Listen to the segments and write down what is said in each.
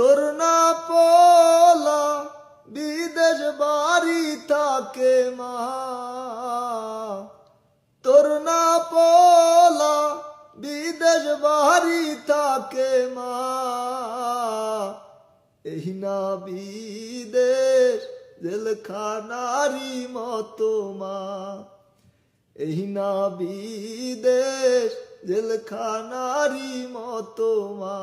তোর না পোলা বিদেশ বাড়ি থাকে মা, তোর না পোলা বিদেশ বাড়ি থাকে মা, এই না বিদেশ জেলখানারি মতো মা, এই না বিদেশ জেলখানারি মতো মা।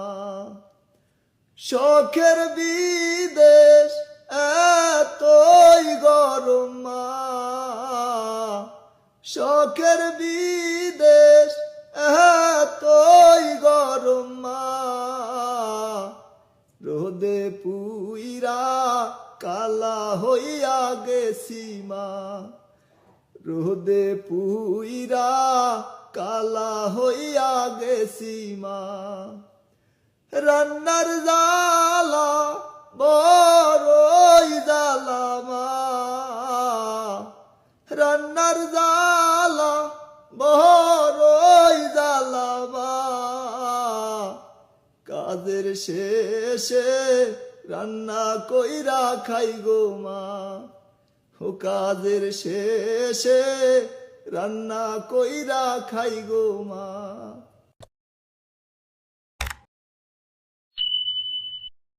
শখের বিদেশ এতই গরম মা, শখের বিদেশ এতই গরম মা, রোদে পুইরা কালা হইয়া গেছি মা, রোদে পুইরা কালা হইয়া গেছি মা। রান্নার জালা বড়ই জালা মা, রান্নার জালা বড়ই জালা মা, কাজের শেষে রান্না কইরা খাই গো মা, ও কাজের শেষে রান্না কইরা খাই গো মা।